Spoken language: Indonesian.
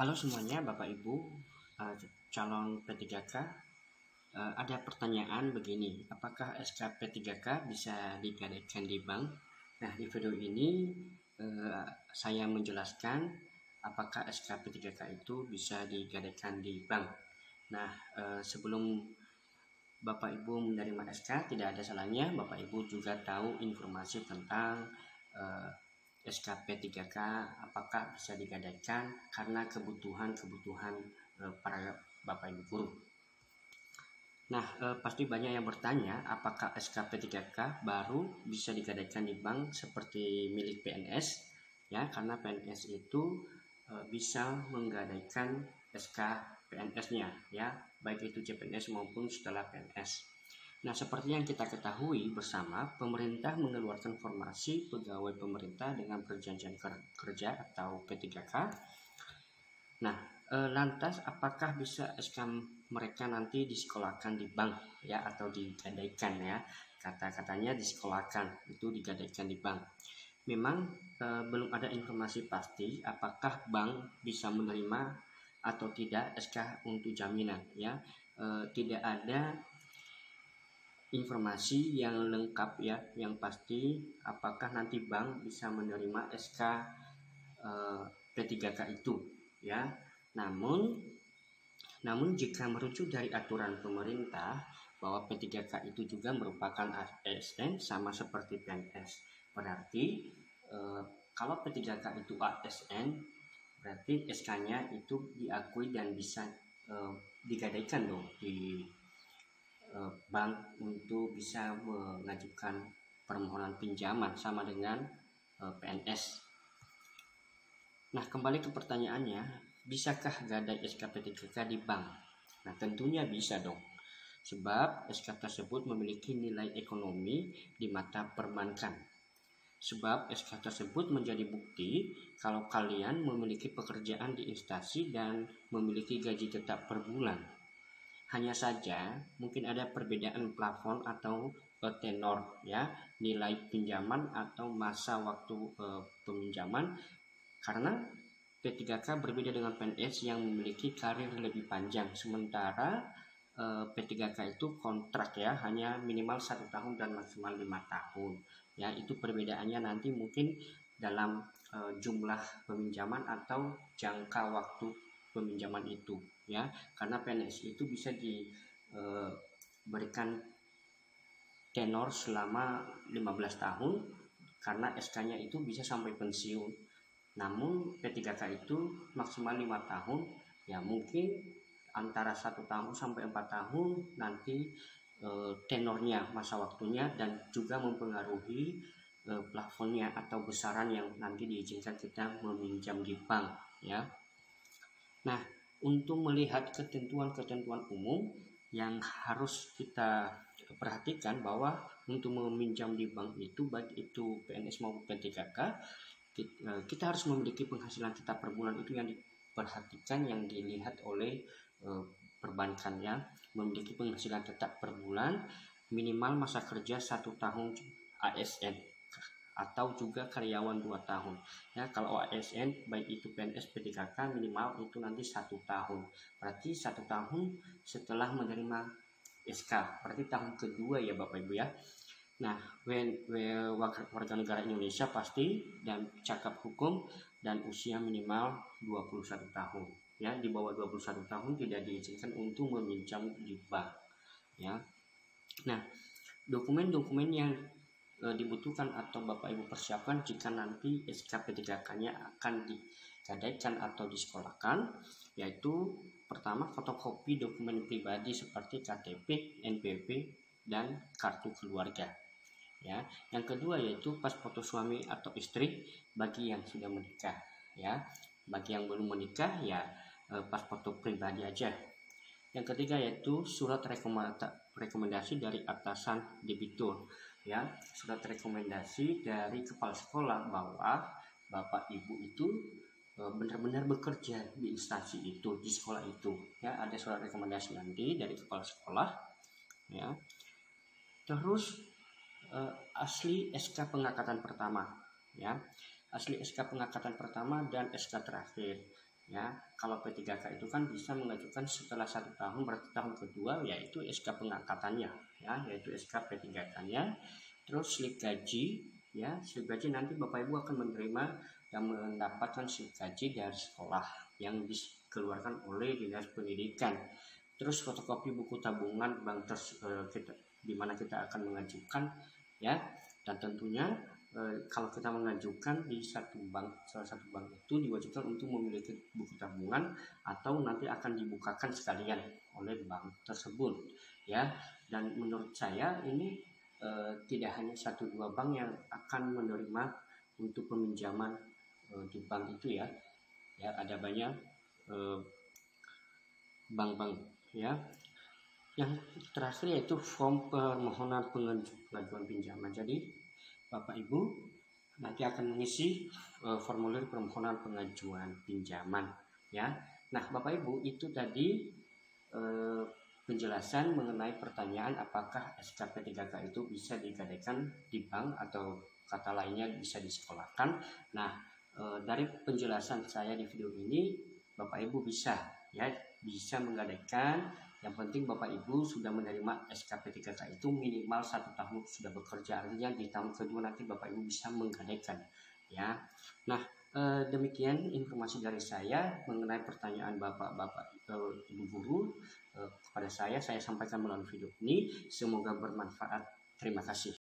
Halo semuanya, Bapak Ibu, eh, calon P3K. Ada pertanyaan begini, apakah SK P3K bisa digadaikan di bank? Nah, di video ini saya menjelaskan apakah SK P3K itu bisa digadaikan di bank. Nah, sebelum Bapak Ibu menerima SK, tidak ada salahnya Bapak Ibu juga tahu informasi tentang SKP 3K apakah bisa digadaikan karena kebutuhan para Bapak Ibu guru. Nah, pasti banyak yang bertanya apakah SKP 3K baru bisa digadaikan di bank seperti milik PNS, ya, karena PNS itu bisa menggadaikan SK PNS-nya, ya, baik itu CPNS maupun setelah PNS. Nah, seperti yang kita ketahui bersama, pemerintah mengeluarkan formasi pegawai pemerintah dengan perjanjian kerja atau P3K. Nah, lantas apakah bisa SK mereka nanti disekolahkan di bank, ya, atau digadaikan, ya? Kata-katanya disekolahkan, itu digadaikan di bank. Memang belum ada informasi pasti apakah bank bisa menerima atau tidak SK untuk jaminan, ya. Tidak ada informasi yang lengkap, ya, yang pasti apakah nanti bank bisa menerima SK P3K itu, ya. Namun jika merujuk dari aturan pemerintah bahwa P3K itu juga merupakan ASN sama seperti PNS, berarti kalau P3K itu ASN, berarti SK-nya itu diakui dan bisa digadaikan dong di bank untuk bisa mengajukan permohonan pinjaman sama dengan PNS. Nah, kembali ke pertanyaannya, bisakah gadai SKP 3K di bank? Nah, tentunya bisa dong. Sebab SK tersebut memiliki nilai ekonomi di mata perbankan. Sebab SK tersebut menjadi bukti kalau kalian memiliki pekerjaan di instansi dan memiliki gaji tetap per bulan. Hanya saja mungkin ada perbedaan plafon atau tenor, ya, nilai pinjaman atau masa waktu peminjaman, karena P3K berbeda dengan PNS yang memiliki karir lebih panjang, sementara P3K itu kontrak, ya, hanya minimal 1 tahun dan maksimal 5 tahun. Ya, itu perbedaannya nanti mungkin dalam jumlah peminjaman atau jangka waktu peminjaman itu, ya, karena PNS itu bisa diberikan tenor selama 15 tahun karena SK-nya itu bisa sampai pensiun. Namun P3K itu maksimal 5 tahun, ya, mungkin antara 1 tahun sampai 4 tahun nanti tenornya, masa waktunya, dan juga mempengaruhi plafonnya atau besaran yang nanti diizinkan kita meminjam di bank, ya. Nah, untuk melihat ketentuan-ketentuan umum yang harus kita perhatikan bahwa untuk meminjam di bank itu, baik itu PNS maupun P3K, kita harus memiliki penghasilan tetap per bulan. Itu yang diperhatikan, yang dilihat oleh perbankannya, memiliki penghasilan tetap per bulan, minimal masa kerja 1 tahun ASN atau juga karyawan 2 tahun. Ya, kalau ASN baik itu PNS P3K minimal itu nanti 1 tahun. Berarti 1 tahun setelah menerima SK. Berarti tahun kedua, ya Bapak Ibu, ya. Nah, warga negara Indonesia pasti dan cakap hukum dan usia minimal 21 tahun. Ya, di bawah 21 tahun tidak diizinkan untuk meminjam di bank, ya. Nah, dokumen-dokumen yang dibutuhkan atau Bapak Ibu persiapkan jika nanti SKP 3K-nya akan digadaikan atau disekolahkan, yaitu pertama fotokopi dokumen pribadi seperti KTP, NPWP, dan kartu keluarga. Ya, yang kedua yaitu pas foto suami atau istri bagi yang sudah menikah, ya. Bagi yang belum menikah, ya, pas foto pribadi aja. Yang ketiga yaitu surat rekomendasi dari atasan debitur, ya, surat rekomendasi dari kepala sekolah bahwa Bapak Ibu itu benar-benar bekerja di instansi itu, di sekolah itu, ya. Ada surat rekomendasi nanti dari kepala sekolah, ya. Terus asli SK pengangkatan pertama, ya, asli SK pengangkatan pertama dan SK terakhir. Ya, kalau P3K itu kan bisa mengajukan setelah 1 tahun, berarti tahun kedua yaitu SK pengangkatannya, ya, yaitu SK P3K-nya. Terus slip gaji, ya, slip gaji nanti Bapak Ibu akan menerima dan mendapatkan slip gaji dari sekolah yang dikeluarkan oleh Dinas Pendidikan. Terus fotokopi buku tabungan bank di mana kita akan mengajukan, ya, dan tentunya kalau kita mengajukan di salah satu bank itu diwajibkan untuk memiliki buku tabungan atau nanti akan dibukakan sekalian oleh bank tersebut, ya. Dan menurut saya ini tidak hanya 1-2 bank yang akan menerima untuk peminjaman di bank itu, ya. Ya, ada banyak bank-bank, ya. Yang terakhir yaitu form permohonan pengajuan pinjaman. Jadi Bapak Ibu nanti akan mengisi formulir permohonan pengajuan pinjaman, ya. Nah, Bapak Ibu, itu tadi penjelasan mengenai pertanyaan apakah SKP3K itu bisa digadaikan di bank atau kata lainnya bisa disekolahkan. Nah, dari penjelasan saya di video ini Bapak Ibu bisa menggadaikan. Yang penting Bapak Ibu sudah menerima SKP3K itu minimal 1 tahun sudah bekerja, artinya di tahun kedua nanti Bapak Ibu bisa menggadaikan, ya. Nah, demikian informasi dari saya mengenai pertanyaan Bapak-bapak Ibu guru kepada saya sampaikan melalui video ini. Semoga bermanfaat. Terima kasih.